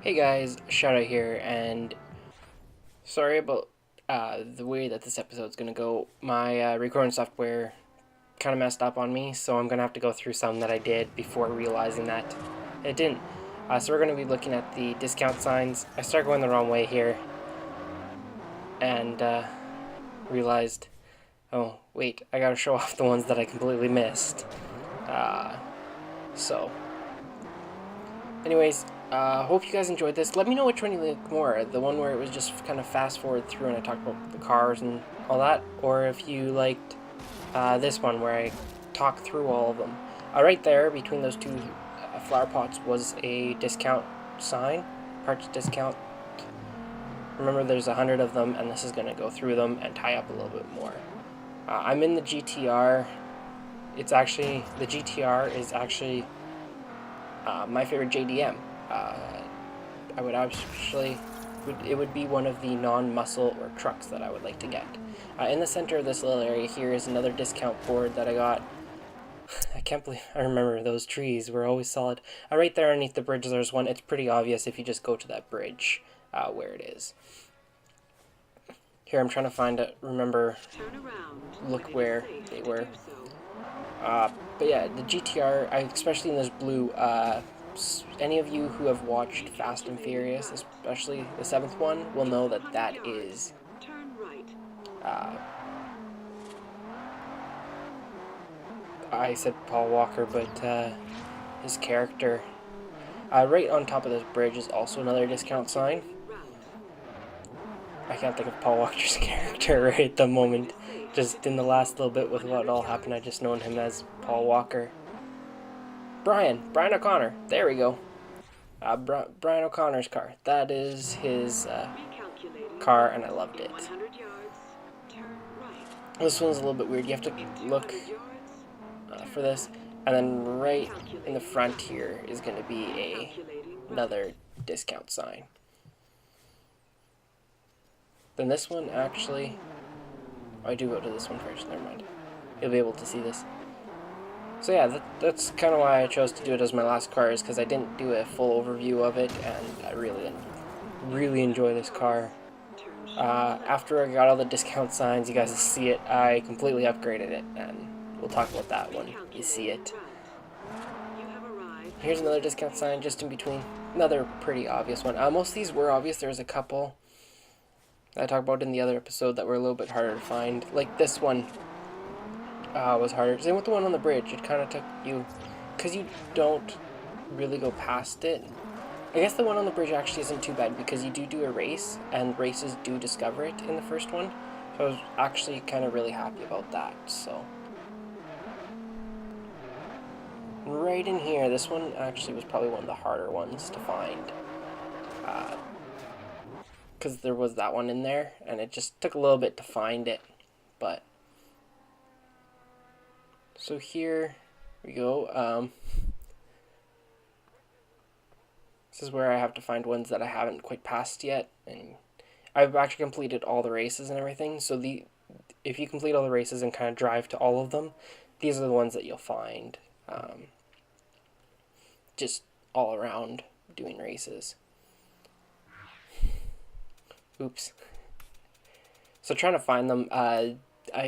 Hey guys, Shadow here, and sorry about the way that this episode's gonna go. My recording software kind of messed up on me, so I'm gonna have to go through some that I did before realizing that it didn't. So we're gonna be looking at the discount signs. I started going the wrong way here, and realized, oh wait, I gotta show off the ones that I completely missed. Uh, so Anyways, hope you guys enjoyed this. Let me know which one you like more. The one where it was just kind of fast forward through and I talked about the cars and all that. Or if you liked this one where I talk through all of them. Right there, between those two flower pots, was a discount sign. Parts discount. Remember, there's 100 of them, and this is going to go through them and tie up a little bit more. I'm in the GTR. The GTR is actually my favorite JDM. I would actually, it would be one of the non-muscle or trucks that I would like to get. In the center of this little area here is another discount board that I got. I can't believe I remember those trees were always solid. Right there underneath the bridge there's one. It's pretty obvious if you just go to that bridge where it is. Here I'm trying to find it, look where they were. But yeah, the GTR, especially in this blue, any of you who have watched Fast and Furious, especially the 7th one, will know that that is I said Paul Walker, but his character. Right on top of this bridge is also another discount sign. I can't think of Paul Walker's character right at the moment. Just in the last little bit with what all happened, I just known him as Paul Walker. Brian O'Connor. There we go. Brian O'Connor's car. That is his car, and I loved it. This one's a little bit weird. You have to look for this, and then right in the front here is going to be another discount sign. Then this one actually, I do go to this one first. Never mind. You'll be able to see this. So yeah, that's kind of why I chose to do it as my last car, is because I didn't do a full overview of it, and I really enjoy this car. After I got all the discount signs, you guys will see it, I completely upgraded it, and we'll talk about that when you see it. Here's another discount sign just in between. Another pretty obvious one. Most of these were obvious. There was a couple that I talked about in the other episode that were a little bit harder to find. Like this one was harder. Same with the one on the bridge. It kind of took you, because you don't really go past it. I guess the one on the bridge actually isn't too bad because you do a race, and races do discover it in the first one. So I was actually kind of really happy about that. So right in here, this one actually was probably one of the harder ones to find. Because there was that one in there, and it just took a little bit to find it. But so here we go. This is where I have to find ones that I haven't quite passed yet, and I've actually completed all the races and everything. So if you complete all the races and kind of drive to all of them, these are the ones that you'll find. Just all around doing races. Oops. So trying to find them, I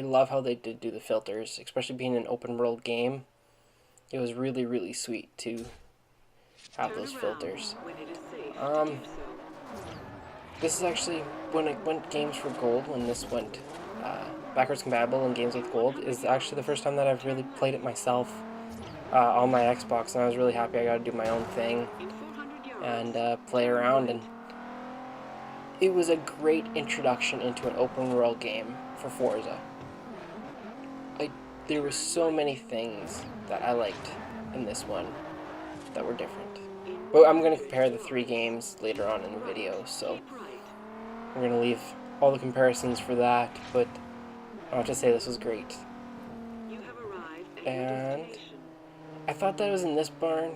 love how they did do the filters, especially being an open world game. It was really sweet to have those filters. This is actually, when it went games for gold, when this went backwards compatible and games with gold, is actually the first time that I've really played it myself on my Xbox, and I was really happy. I got to do my own thing and play around, and it was a great introduction into an open world game for Forza. There were so many things that I liked in this one that were different. But I'm going to compare the 3 games later on in the video, so we're going to leave all the comparisons for that, but I want to say this was great. And I thought that was in this barn,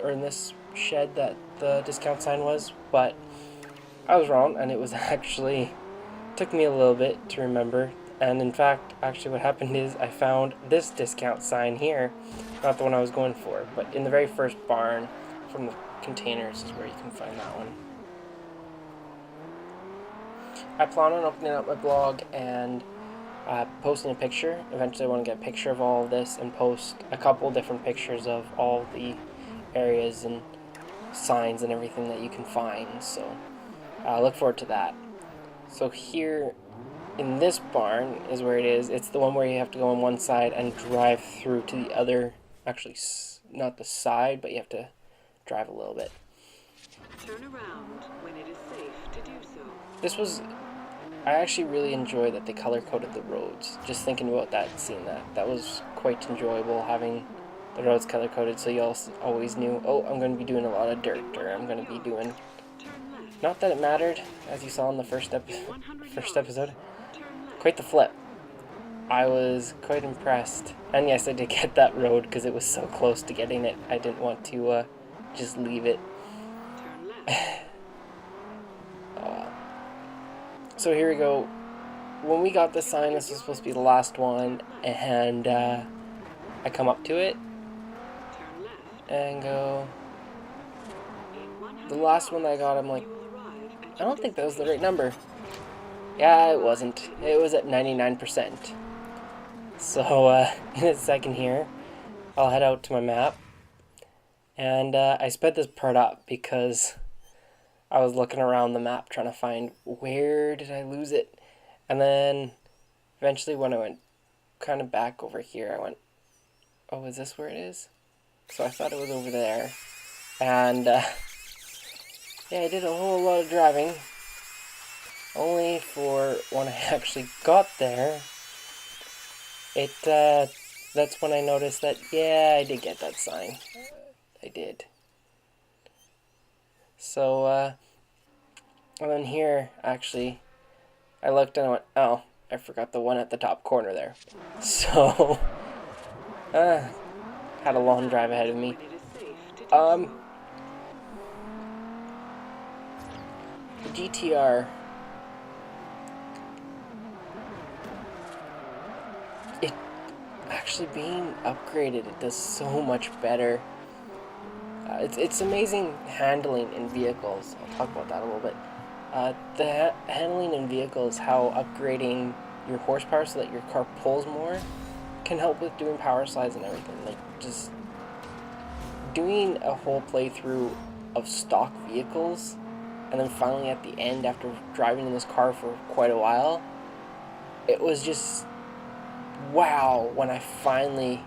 or in this shed that the discount sign was, but I was wrong, and it was actually, took me a little bit to remember. And in fact, actually what happened is I found this discount sign here, not the one I was going for, but in the very first barn from the containers is where you can find that one. I plan on opening up my blog and posting a picture. Eventually I want to get a picture of all of this and post a couple different pictures of all the areas and signs and everything that you can find. So look forward to that. So here in this barn is where it is. It's the one where you have to go on one side and drive through to the other. Actually, not the side, but you have to drive a little bit. Turn around when it is safe to do so. I actually really enjoy that they color-coded the roads. Just thinking about that, seeing that was quite enjoyable, having the roads color-coded, so you always knew, oh, I'm going to be doing a lot of dirt, or I'm going to be doing... Not that it mattered, as you saw in the first episode. Quite the flip. I was quite impressed. And yes, I did get that road because it was so close to getting it. I didn't want to just leave it. So here we go. When we got the sign, this was supposed to be the last one, and I come up to it and go... The last one that I got, I'm like, I don't think that was the right number. Yeah, it wasn't. It was at 99%. So in a second here, I'll head out to my map. And I sped this part up because I was looking around the map trying to find where did I lose it. And then eventually when I went kind of back over here, I went, oh, is this where it is? So I thought it was over there. And yeah, I did a whole lot of driving. Only for when I actually got there, that's when I noticed that, yeah, I did get that sign. I did. So, and then here, actually, I looked and I went, oh, I forgot the one at the top corner there. So, had a long drive ahead of me. The GTR, it actually being upgraded, it does so much better. It's amazing handling in vehicles. I'll talk about that a little bit. The handling in vehicles, how upgrading your horsepower so that your car pulls more can help with doing power slides and everything. Like, just doing a whole playthrough of stock vehicles, and then finally at the end, after driving in this car for quite a while, it was just wow when I finally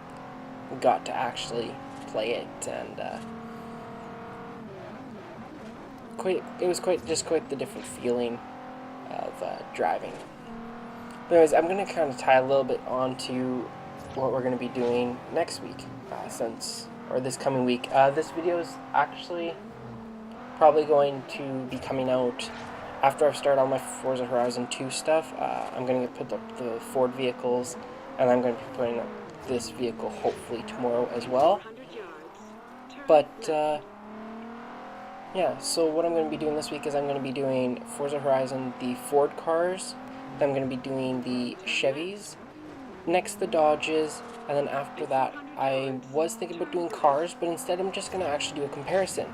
got to actually play it. And it was quite the different feeling of driving. But anyways, I'm going to kind of tie a little bit onto what we're going to be doing next week, this coming week. This video is actually probably going to be coming out after I've started all my Forza Horizon 2 stuff. I'm going to put up the Ford vehicles, and I'm going to be putting up this vehicle hopefully tomorrow as well. But yeah, so what I'm going to be doing this week is I'm going to be doing Forza Horizon, the Ford cars, then I'm going to be doing the Chevys, next the Dodges, and then after that I was thinking about doing cars, but instead I'm just going to actually do a comparison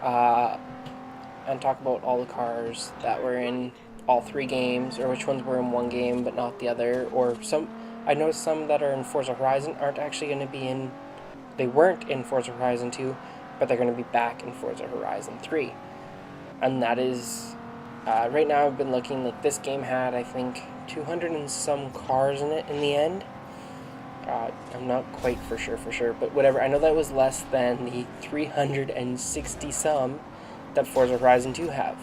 and talk about all the cars that were in all three games, or which ones were in one game but not the other, or I know some that are in Forza Horizon aren't actually going to be in, they weren't in Forza Horizon 2, but they're going to be back in Forza Horizon 3. And that is, right now I've been looking, like this game had, I think, 200 and some cars in it in the end. I'm not quite for sure, but whatever. I know that was less than the 360 some that Forza Horizon 2 have.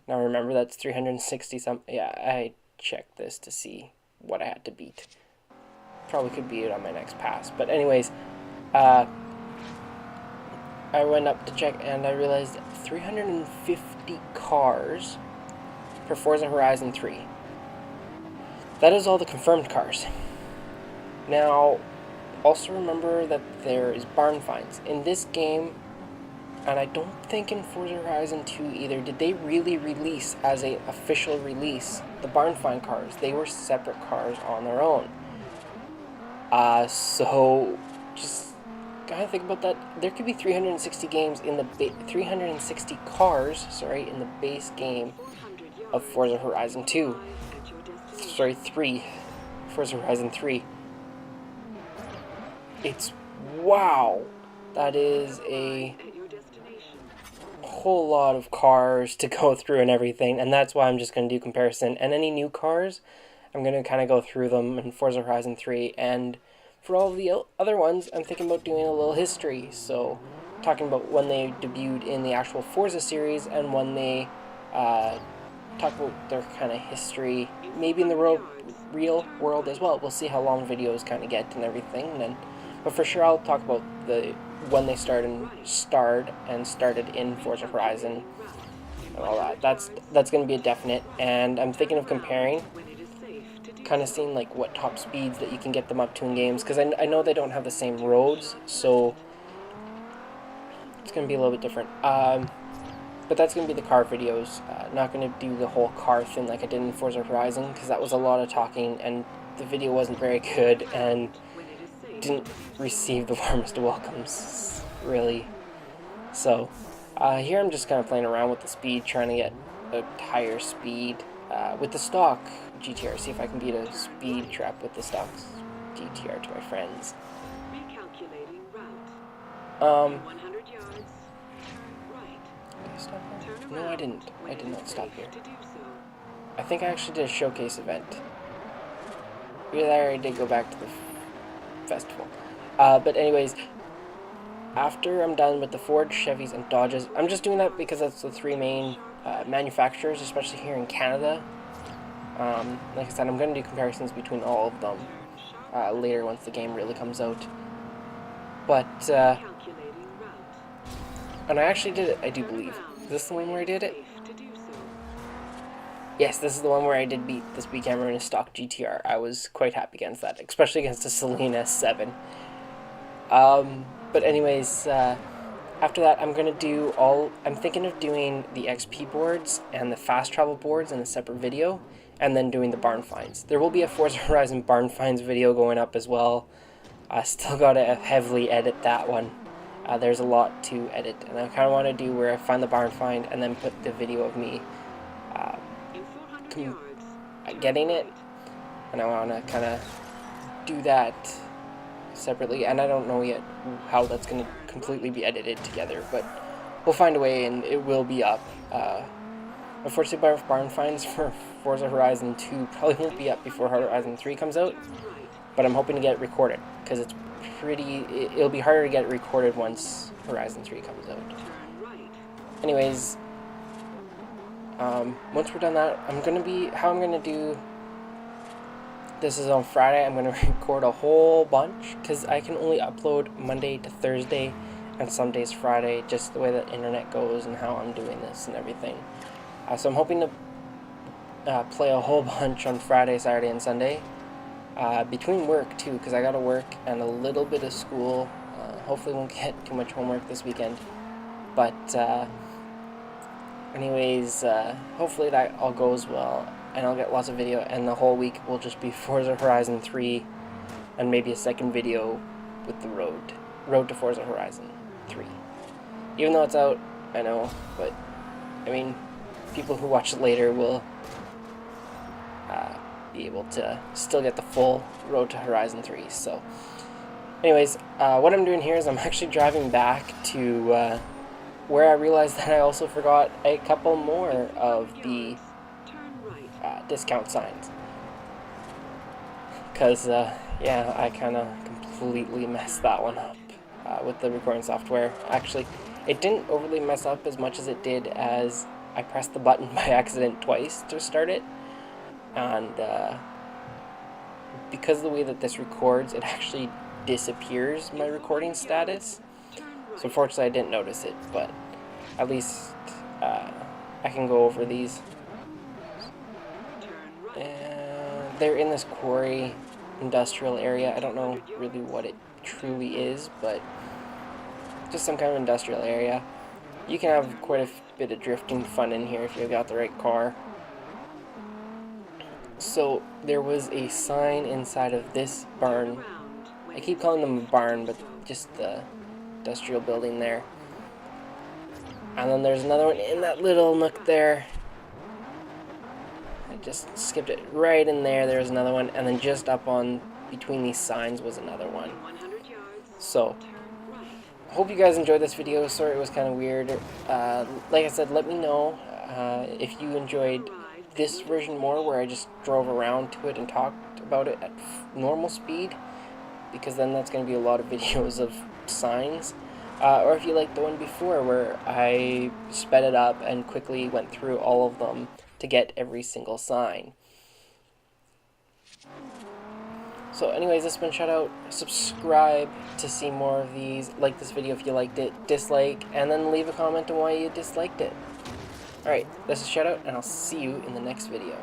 Now remember, that's 360 some, yeah, I checked this to see what I had to beat. Probably could beat it on my next pass, but anyways, I went up to check and I realized 350 cars for Forza Horizon 3. That is all the confirmed cars. Now, also remember that there is barn finds. In this game, and I don't think in Forza Horizon 2 either, did they really release as an official release the barn find cars. They were separate cars on their own. So, just gotta think about that. There could be 360 games in the 360 cars, sorry, in the base game of Forza Horizon 2. Sorry, 3. Forza Horizon 3. It's wow. That is a whole lot of cars to go through and everything, and that's why I'm just going to do comparison. And any new cars, I'm going to kind of go through them in Forza Horizon 3, and for all of the other ones, I'm thinking about doing a little history, so talking about when they debuted in the actual Forza series, and when they talk about their kind of history, maybe in the real world as well. We'll see how long videos kind of get and everything, but for sure I'll talk about when they started in Forza Horizon and all that. That's going to be a definite, and I'm thinking of comparing, kind of seeing like what top speeds that you can get them up to in games, because I know they don't have the same roads, so it's going to be a little bit different. But that's going to be the car videos. Not going to do the whole car thing like I did in Forza Horizon, because that was a lot of talking and the video wasn't very good and didn't receive the warmest of welcomes, really. So here I'm just kind of playing around with the speed, trying to get a higher speed with the stock GTR. See if I can beat a speed trap with the stock GTR to my friends. No, I didn't. I did not stop here. I think I actually did a showcase event. Either that or I did go back to the festival. But anyways, after I'm done with the Ford, Chevys, and Dodges, I'm just doing that because that's the three main manufacturers, especially here in Canada. Like I said, I'm going to do comparisons between all of them later once the game really comes out. But, and I actually did it, I do believe. Is this the one where I did it? Yes, this is the one where I did beat the speed camera in a stock GTR. I was quite happy against that, especially against the Celine S7. But anyways, after that, I'm thinking of doing the XP boards and the fast travel boards in a separate video, and then doing the barn finds. There will be a Forza Horizon barn finds video going up as well. I still gotta heavily edit that one. There's a lot to edit, and I kind of want to do where I find the barn find and then put the video of me getting it, and I want to kind of do that separately, and I don't know yet how that's going to completely be edited together, but we'll find a way and it will be up. Unfortunately, barn finds for Forza Horizon 2 probably won't be up before Horizon 3 comes out, but I'm hoping to get it recorded, because it'll be harder to get it recorded once Horizon 3 comes out. Anyways, once we're done that, how I'm gonna do this is on Friday. I'm gonna record a whole bunch, because I can only upload Monday to Thursday and some days Friday, just the way the internet goes and how I'm doing this and everything. So I'm hoping to play a whole bunch on Friday, Saturday, and Sunday. Between work too, because I gotta work and a little bit of school. Hopefully won't get too much homework this weekend, but anyways, hopefully that all goes well and I'll get lots of video, and the whole week will just be Forza Horizon 3 and maybe a second video with the road to Forza Horizon 3. Even though it's out, I know, but I mean, people who watch it later will be able to still get the full road to Horizon 3. So anyways, what I'm doing here is I'm actually driving back to where I realized that I also forgot a couple more of the discount signs, because yeah, I kind of completely messed that one up with the recording software. Actually, it didn't overly mess up as much as it did as I pressed the button by accident twice to start it, and because of the way that this records, it actually disappears my recording status. So unfortunately I didn't notice it, but at least I can go over these. They're in this quarry industrial area. I don't know really what it truly is, but just some kind of industrial area. You can have quite a bit of drifting fun in here if you've got the right car. So there was a sign inside of this barn. I keep calling them a barn, but just the industrial building there. And then there's another one in that little nook there. I just skipped it right in there. There's another one. And then just up on between these signs was another one. So, hope you guys enjoyed this video. Sorry it was kind of weird. Like I said, let me know if you enjoyed this version more, where I just drove around to it and talked about it at normal speed, because then that's going to be a lot of videos of signs. Or if you like the one before, where I sped it up and quickly went through all of them to get every single sign. So anyways, this has been Shutout. Subscribe to see more of these. Like this video if you liked it. Dislike, and then leave a comment on why you disliked it. Alright, this is Shutout, and I'll see you in the next video.